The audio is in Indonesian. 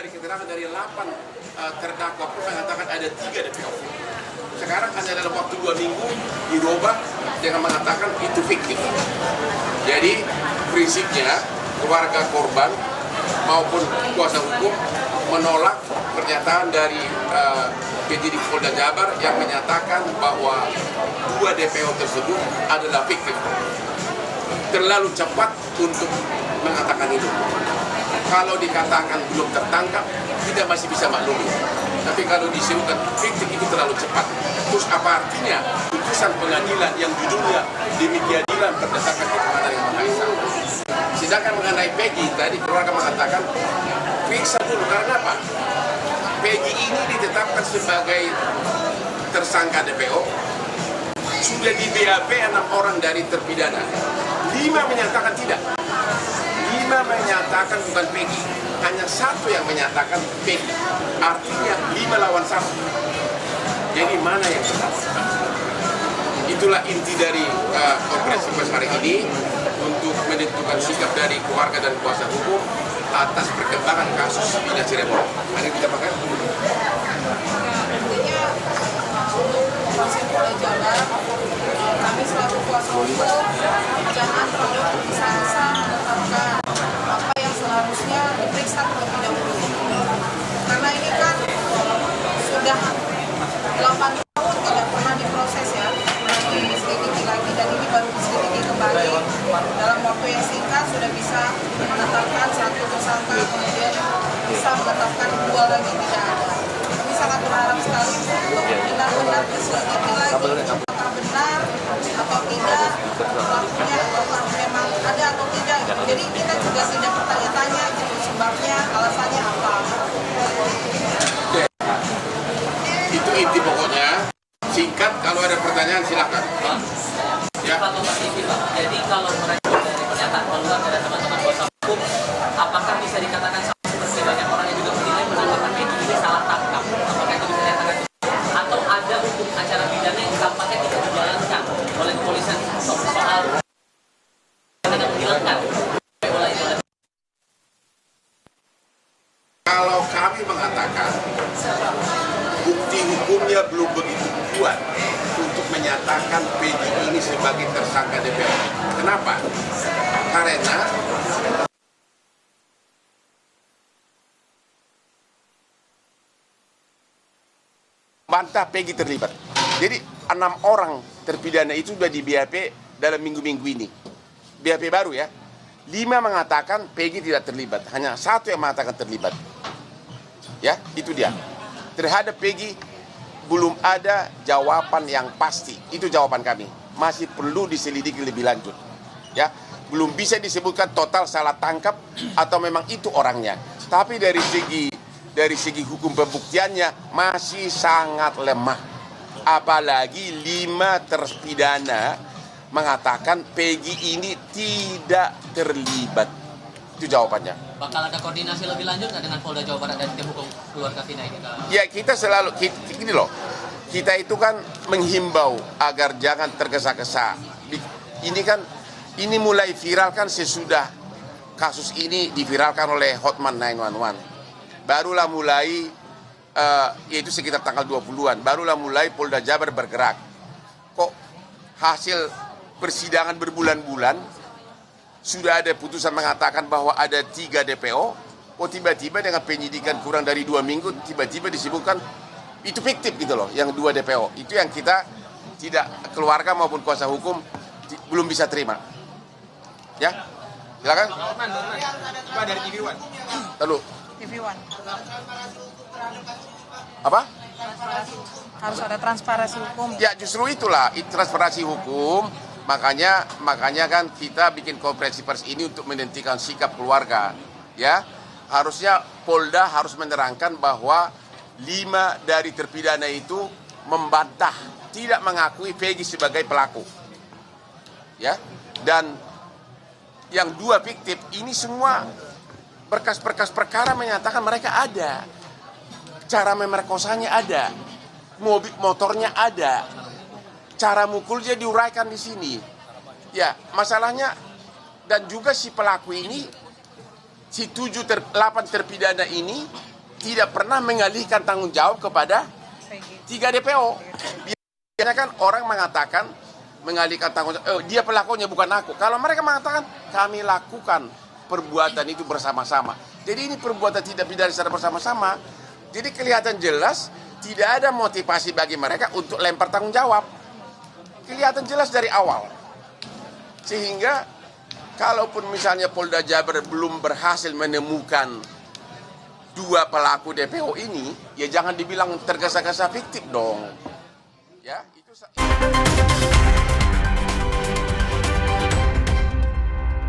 dari keterangan dari 8 terdakwa pun mengatakan ada 3 DPO. Sekarang hanya dalam waktu 2 minggu dirubah dengan mengatakan itu fiktif. Jadi prinsipnya keluarga korban maupun kuasa hukum menolak pernyataan dari penyidik Polda Jabar yang menyatakan bahwa 2 DPO tersebut adalah fiktif. Terlalu cepat untuk mengatakan itu. Kalau dikatakan belum tertangkap, kita masih bisa maklumi. Tapi kalau disebutkan fiktif itu terlalu cepat. Terus apa artinya putusan pengadilan yang judulnya demikianilah berdasarkan keterangan yang Maha Esa. Sedangkan mengenai Peggy tadi keluarga mengatakan periksa dulu karena apa? Peggy ini ditetapkan sebagai tersangka DPO. Sudah di BAP 6 orang dari terpidana. 5 menyatakan tidak. 5 menyatakan bukan Peggy. Hanya 1 yang menyatakan Peggy. Artinya 5 lawan 1. Jadi mana yang benar? Itulah inti dari konferensi pers hari ini untuk menentukan sikap dari keluarga dan kuasa hukum atas perkembangan kasus Ina Cirebon. Ada yang ditambahkan? Intinya untuk proses Polda Jabar, kami selaku kuasa hukum jangan terlalu tergesa-gesa menetapkan apa yang seharusnya diperiksa terlebih dahulu. Karena ini kan sudah 8 tahun tidak pernah diproses ya, masih diselidiki lagi dan ini baru diselidiki kembali dalam waktu yang singkat sudah bisa menetapkan 1 tersangka, kemudian bisa menetapkan 2 lagi tidak ada. Kami sangat berharap sekali untuk benar-benar diselidiki lagi apakah benar atau tidak pelakunya, apakah memang ada atau tidak. Jadi kita juga tidak bertanya-tanya gitu sebabnya, alasannya apa. Itu inti pokoknya. Singkat, kalau ada pertanyaan silakan. Ya. Jadi kalau mereka dari pernyataan keluarga dan teman-teman kuasa hukum, apakah bisa dikatakan seperti banyak orang yang juga menilai penangkapan Peggy ini salah tangkap? Apakah itu bisa dikatakan? Atau ada hukum acara pidana yang tampaknya tidak dijalankan oleh kepolisian soal tidak menghilangkan? Kalau kami mengatakan bukti hukumnya belum begitu kuat untuk menyatakan Peggy ini sebagai tersangka DPO. Kenapa? Karena bantah Peggy terlibat. Jadi 6 orang terpidana itu sudah di BAP dalam minggu-minggu ini. BAP baru ya. 5 mengatakan Peggy tidak terlibat. Hanya 1 yang mengatakan terlibat. Ya, itu dia. Terhadap Peggy belum ada jawaban yang pasti. Itu jawaban kami. Masih perlu diselidiki lebih lanjut. Ya, belum bisa disebutkan total salah tangkap atau memang itu orangnya. Tapi dari segi hukum pembuktiannya masih sangat lemah. Apalagi 5 terpidana mengatakan Peggy ini tidak terlibat. Itu jawabannya. Bakal ada koordinasi lebih lanjut nggak dengan Polda Jawa Barat dan tim hukum keluarga Vina ini? Ya kita selalu, gini loh, kita itu kan menghimbau agar jangan tergesa-gesa. Ini mulai viral kan sesudah kasus ini diviralkan oleh Hotman 911. Barulah mulai, yaitu sekitar tanggal 20-an, barulah mulai Polda Jabar bergerak. Kok hasil persidangan berbulan-bulan, sudah ada putusan mengatakan bahwa ada 3 DPO, kok tiba-tiba dengan penyidikan kurang dari 2 minggu, tiba-tiba disebutkan itu fiktif gitu loh, yang 2 DPO. Itu yang kita tidak, keluarga maupun kuasa hukum belum bisa terima. Ya, silakan. Pak dari TV One. Lalu. TV One. Apa? Harus ada transparansi hukum. Ya justru itulah, transparansi hukum. Makanya kan kita bikin konferensi pers ini untuk menentukan sikap keluarga. Ya, harusnya Polda harus menerangkan bahwa 5 dari terpidana itu membantah, tidak mengakui Peggy sebagai pelaku. Ya, dan yang 2 fiktif ini semua berkas-berkas perkara menyatakan mereka ada, cara memerkosanya ada, motornya ada. Cara mukulnya diuraikan di sini. Ya, masalahnya dan juga si pelaku ini, si 8 terpidana ini tidak pernah mengalihkan tanggung jawab kepada 3 DPO. Biasanya kan orang mengatakan mengalihkan tanggung jawab, dia pelakunya bukan aku. Kalau mereka mengatakan kami lakukan perbuatan itu bersama-sama. Jadi ini perbuatan tidak pidana secara bersama-sama. Jadi kelihatan jelas tidak ada motivasi bagi mereka untuk lempar tanggung jawab. Kelihatan jelas dari awal. Sehingga kalaupun misalnya Polda Jabar belum berhasil menemukan 2 pelaku DPO ini, ya jangan dibilang tergesa-gesa fiktif dong. Ya, itu